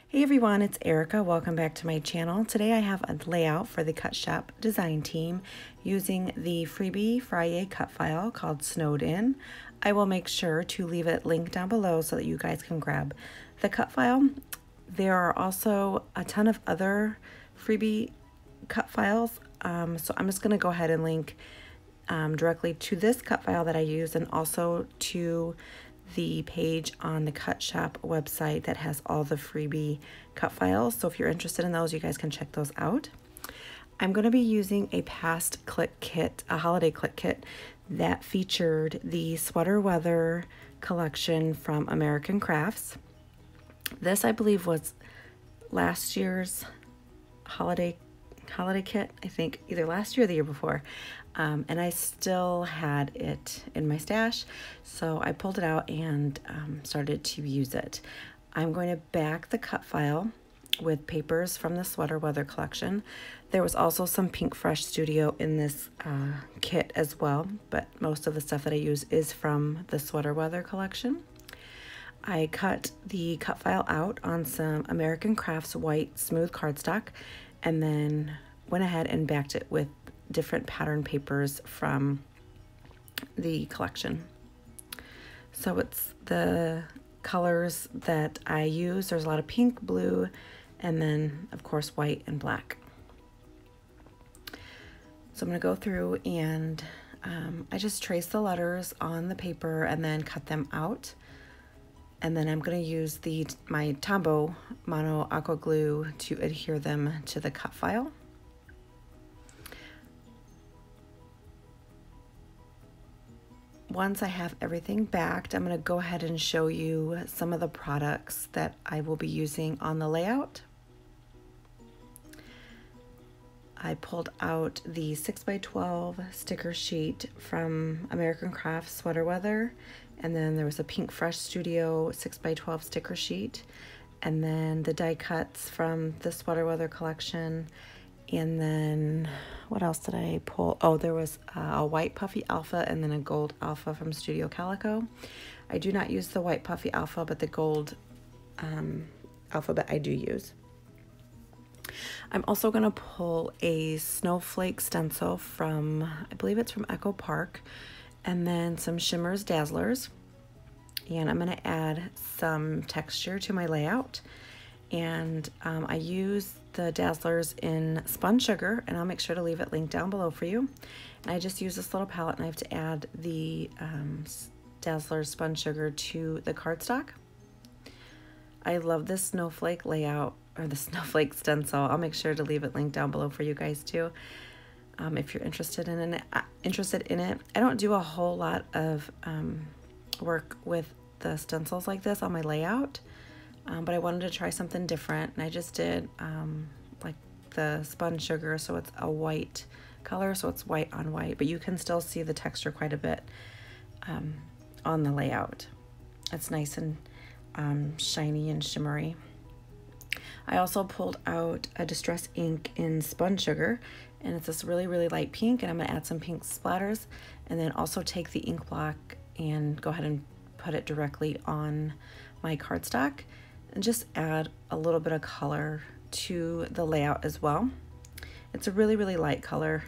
Hey everyone, it's Erica. Welcome back to my channel. Today I have a layout for the Cut Shop design team using the freebie Friday cut file called Snowed In. I will make sure to leave it linked down below so that you guys can grab the cut file. There are also a ton of other freebie cut files, so I'm just going to go ahead and link directly to this cut file that I use and also to the page on the Cut Shop website that has all the freebie cut files. So if you're interested in those, you guys can check those out. I'm going to be using a past click kit, a holiday click kit that featured the sweater weather collection from American Crafts. This, I believe, was last year's holiday kit, I think either last year or the year before. And I still had it in my stash, so I pulled it out and started to use it. I'm going to back the cut file with papers from the Sweater Weather collection. There was also some Pink Fresh Studio in this kit as well, but most of the stuff that I use is from the Sweater Weather collection. I cut the cut file out on some American Crafts white smooth cardstock and then went ahead and backed it with different pattern papers from the collection. So it's the colors that I use. There's a lot of pink, blue, and then of course white and black. So I'm going to go through and I just trace the letters on the paper and then cut them out. And then I'm going to use my Tombow Mono Aqua Glue to adhere them to the cut file. Once I have everything backed, I'm going to go ahead and show you some of the products that I will be using on the layout. I pulled out the 6x12 sticker sheet from American Crafts Sweater Weather, and then there was a Pink Fresh Studio 6x12 sticker sheet, and then the die cuts from the Sweater Weather collection. And then what else did I pull? Oh, there was a white puffy alpha and then a gold alpha from Studio Calico. I do not use the white puffy alpha, but the gold alphabet I do use. I'm also going to pull a snowflake stencil from, I believe it's from Echo Park, and then some Shimmers Dazzlers. And I'm going to add some texture to my layout. And I use the Dazzlers in Spun Sugar, and I'll make sure to leave it linked down below for you. And I just use this little palette knife to add the Dazzlers Spun Sugar to the cardstock. I love this snowflake layout, or the snowflake stencil. I'll make sure to leave it linked down below for you guys too, if you're interested in it. I don't do a whole lot of work with the stencils like this on my layout. But I wanted to try something different, and I just did like the Spun Sugar, so it's a white color, so it's white on white, but you can still see the texture quite a bit on the layout. It's nice and shiny and shimmery. I also pulled out a Distress ink in Spun Sugar, and it's this really, really light pink, and I'm going to add some pink splatters, and then also take the ink block and go ahead and put it directly on my cardstock, and just add a little bit of color to the layout as well. It's a really, really light color.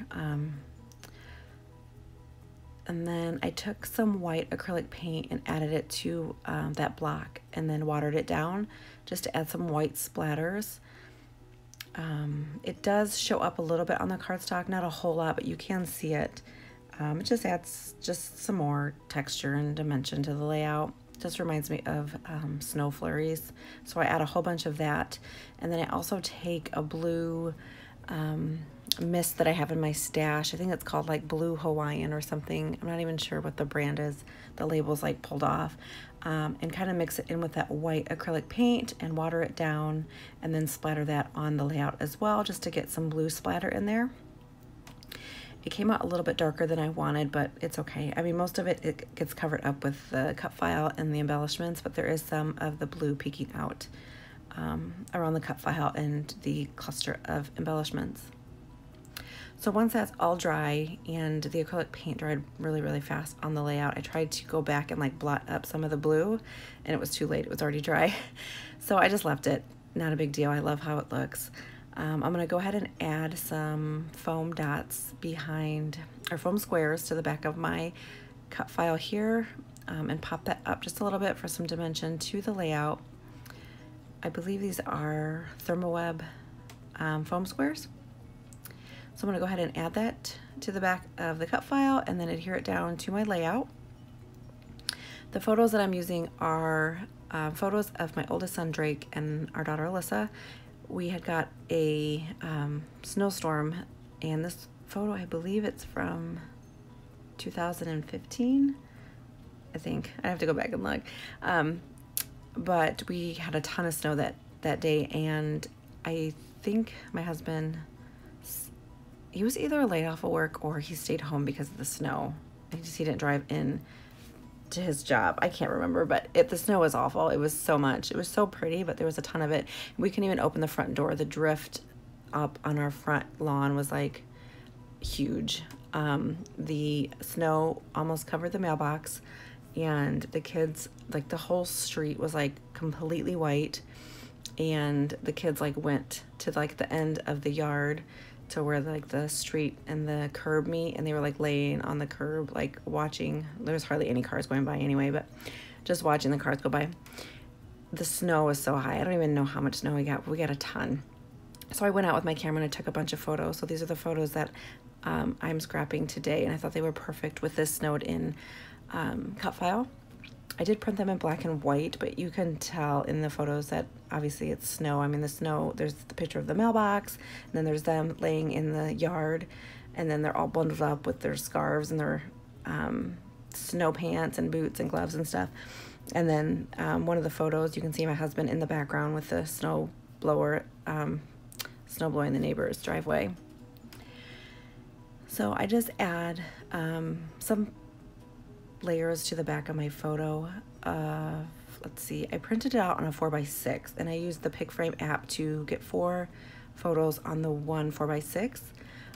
And then I took some white acrylic paint and added it to that block, and then watered it down just to add some white splatters. It does show up a little bit on the cardstock, not a whole lot, but you can see it. It just adds just some more texture and dimension to the layout. Just reminds me of snow flurries. So I add a whole bunch of that. And then I also take a blue mist that I have in my stash. I think it's called like Blue Hawaiian or something. I'm not even sure what the brand is. The label's like pulled off. And kind of mix it in with that white acrylic paint and water it down, and then splatter that on the layout as well, just to get some blue splatter in there. It came out a little bit darker than I wanted, but it's okay. I mean, most of it gets covered up with the cut file and the embellishments, but there is some of the blue peeking out around the cut file and the cluster of embellishments. So once that's all dry and the acrylic paint dried really, really fast on the layout, I tried to go back and like blot up some of the blue, and it was too late. It was already dry. So I just left it. not a big deal. I love how it looks. I'm going to go ahead and add some foam dots behind, or foam squares to the back of my cut file here, and pop that up just a little bit for some dimension to the layout. I believe these are Thermoweb foam squares. So I'm going to go ahead and add that to the back of the cut file and then adhere it down to my layout. The photos that I'm using are photos of my oldest son Drake and our daughter Alyssa. We had got a snowstorm, and this photo, I believe it's from 2015, I think. I have to go back and look. But we had a ton of snow that day, and I think my husband, he was either laid off of work or he stayed home because of the snow. He didn't drive in to his job. I can't remember, but the snow was awful. It was so much. It was so pretty, but there was a ton of it. We couldn't even open the front door. The drift up on our front lawn was like huge. The snow almost covered the mailbox, and the kids, like the whole street was like completely white, and the kids like went to like the end of the yard to where like the street and the curb meet, and they were like laying on the curb, like watching. There was hardly any cars going by anyway, but just watching the cars go by. The snow was so high. I don't even know how much snow we got, but we got a ton. So I went out with my camera and I took a bunch of photos. So these are the photos that I'm scrapping today, and I thought they were perfect with this snowed in cut file. I did print them in black and white, but you can tell in the photos that obviously it's snow. I mean, the snow, there's the picture of the mailbox, and then there's them laying in the yard, and then they're all bundled up with their scarves and their snow pants and boots and gloves and stuff. And then one of the photos, you can see my husband in the background with the snow blower, snow blowing the neighbor's driveway. So I just add some layers to the back of my photo. Let's see, I printed it out on a 4x6, and I used the pick frame app to get 4 photos on the one 4x6.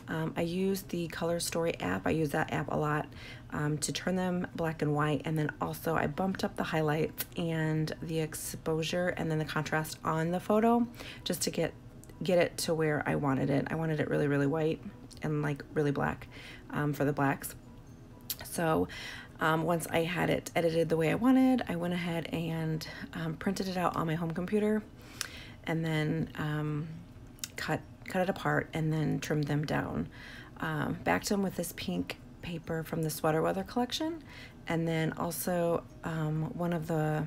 I used the Color Story app. I use that app a lot to turn them black and white, and then also I bumped up the highlights and the exposure and then the contrast on the photo just to get it to where I wanted it. I wanted it really, really white and like really black for the blacks. So once I had it edited the way I wanted, I went ahead and printed it out on my home computer, and then cut it apart and then trimmed them down. Backed them with this pink paper from the Sweater Weather collection, and then also one of the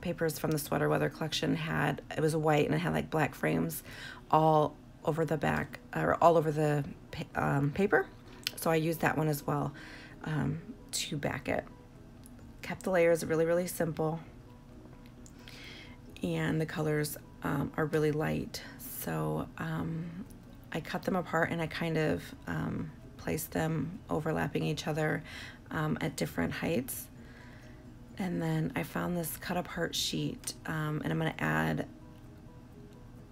papers from the Sweater Weather collection it was white and it had like black frames all over the back, or all over the paper. So I used that one as well to back it. Kept the layers really, really simple, and the colors are really light. So I cut them apart and I kind of placed them overlapping each other at different heights. And then I found this cut apart sheet, and I'm going to add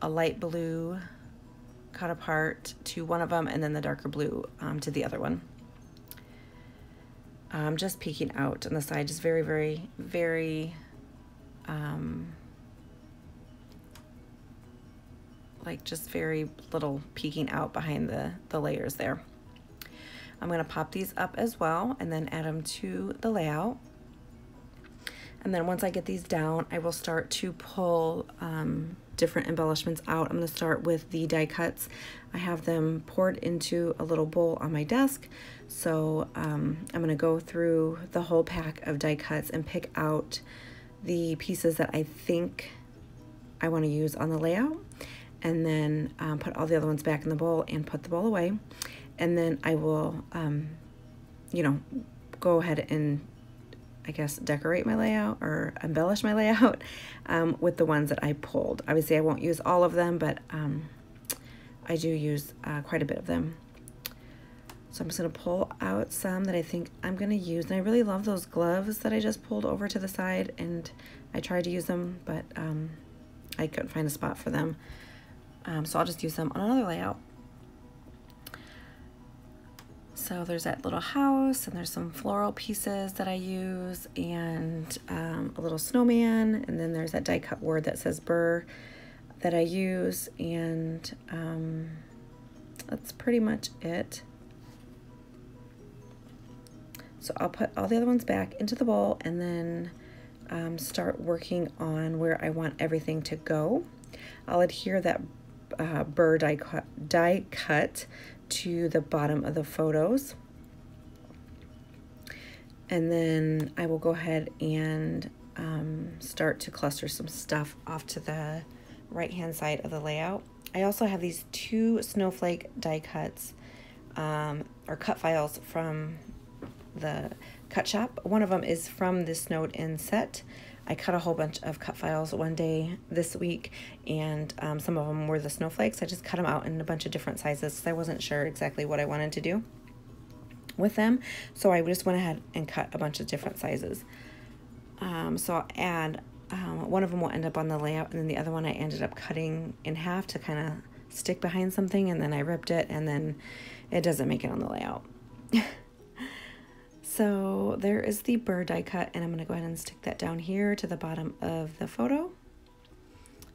a light blue cut apart to one of them, and then the darker blue to the other one. Just peeking out on the side, just very, very, very like just very little peeking out behind the layers there. I'm going to pop these up as well and then add them to the layout. And then once I get these down, I will start to pull different embellishments out. I'm going to start with the die cuts. I have them poured into a little bowl on my desk. So I'm going to go through the whole pack of die cuts and pick out the pieces that I think I want to use on the layout, and then put all the other ones back in the bowl and put the bowl away. And then I will, you know, go ahead and I guess decorate my layout or embellish my layout with the ones that I pulled. Obviously I won't use all of them, but I do use quite a bit of them. So I'm just gonna pull out some that I think I'm gonna use. And I really love those gloves that I just pulled over to the side, and I tried to use them, but I couldn't find a spot for them. So I'll just use them on another layout. So there's that little house, and there's some floral pieces that I use, and a little snowman, and then there's that die cut word that says burr that I use, and that's pretty much it. So I'll put all the other ones back into the bowl and then start working on where I want everything to go. I'll adhere that burr die cut to the bottom of the photos. And then I will go ahead and start to cluster some stuff off to the right-hand side of the layout. I also have these 2 snowflake die cuts or cut files from the cut shop. One of them is from this snowed in set. I cut a whole bunch of cut files one day this week, and some of them were the snowflakes. I just cut them out in a bunch of different sizes because I wasn't sure exactly what I wanted to do with them. So I just went ahead and cut a bunch of different sizes. So I'll add, one of them will end up on the layout, and then the other one I ended up cutting in half to kind of stick behind something, and then I ripped it, and then it doesn't make it on the layout. So there is the burr die cut, and I'm going to go ahead and stick that down here to the bottom of the photo,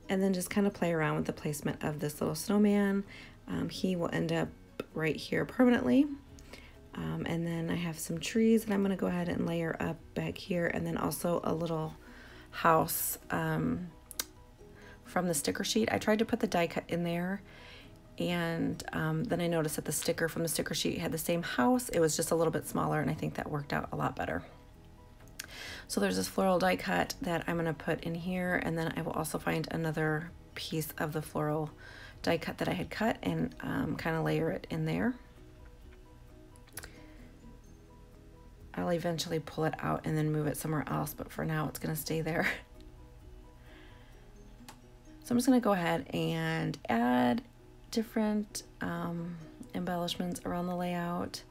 and then just kind of play around with the placement of this little snowman. He will end up right here permanently. And then I have some trees that I'm going to go ahead and layer up back here, and then also a little house from the sticker sheet. I tried to put the die cut in there, and then I noticed that the sticker from the sticker sheet had the same house. It was just a little bit smaller, and I think that worked out a lot better. So there's this floral die cut that I'm going to put in here, and then I will also find another piece of the floral die cut that I had cut and kind of layer it in there. I'll eventually pull it out and then move it somewhere else, but for now it's going to stay there. So I'm just going to go ahead and add different embellishments around the layout.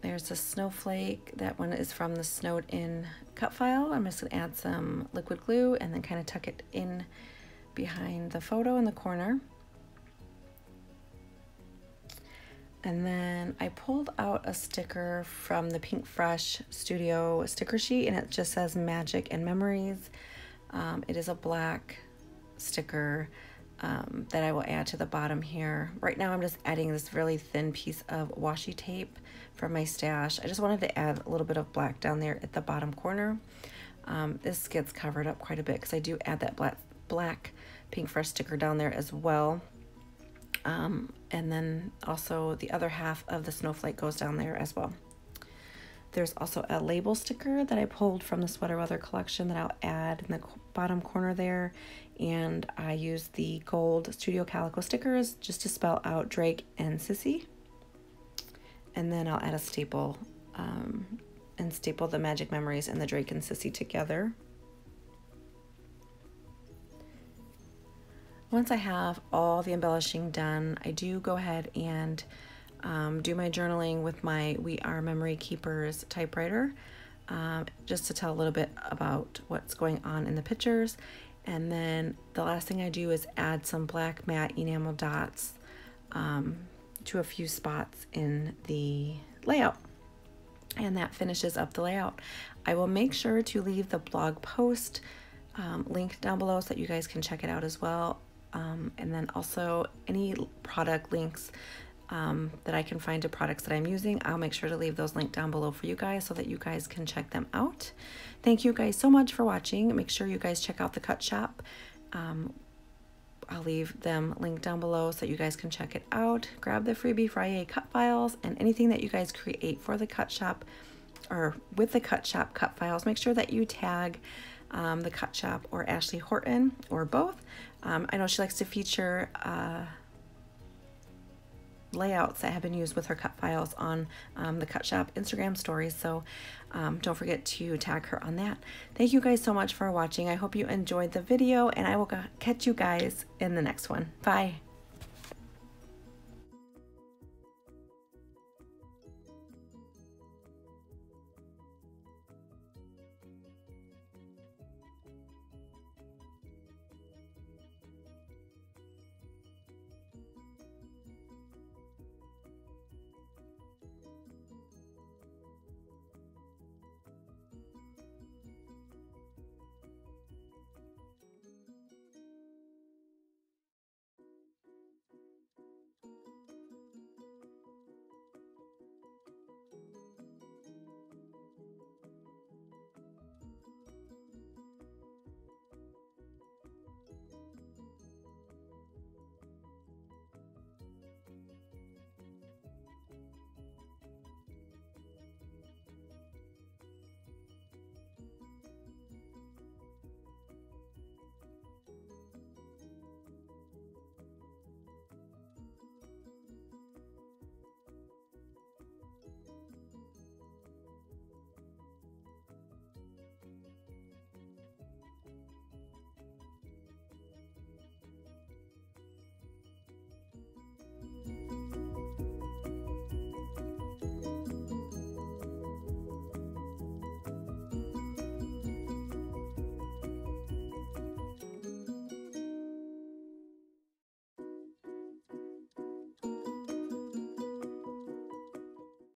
There's a snowflake. That one is from the snowed in cut file. I'm just going to add some liquid glue and then kind of tuck it in behind the photo in the corner. And then I pulled out a sticker from the Pink Fresh Studio sticker sheet, and it just says Magic and Memories. It is a black sticker that I will add to the bottom here. Right now I'm just adding this really thin piece of washi tape from my stash. I just wanted to add a little bit of black down there at the bottom corner. This gets covered up quite a bit because I do add that black Pink Fresh sticker down there as well. And then also the other half of the snowflake goes down there as well. There's also a label sticker that I pulled from the Sweater Weather collection that I'll add in the bottom corner there. And I use the gold Studio Calico stickers just to spell out Drake and Sissy. And then I'll add a staple and staple the Magic Memories and the Drake and Sissy together. Once I have all the embellishing done, I do go ahead and do my journaling with my We Are Memory Keepers typewriter, just to tell a little bit about what's going on in the pictures. And then the last thing I do is add some black matte enamel dots to a few spots in the layout. And that finishes up the layout. I will make sure to leave the blog post link down below so that you guys can check it out as well. And then also any product links that I can find to products that I'm using, I'll make sure to leave those linked down below for you guys so that you guys can check them out. Thank you guys so much for watching. Make sure you guys check out the Cut Shop. I'll leave them linked down below so that you guys can check it out. Grab the freebie Friday cut files and anything that you guys create for the Cut Shop or with the Cut Shop cut files. Make sure that you tag the Cut Shop or Ashley Horton or both. I know she likes to feature layouts that have been used with her cut files on the Cut Shop Instagram stories, so don't forget to tag her on that. Thank you guys so much for watching. I hope you enjoyed the video, and I will catch you guys in the next one. Bye.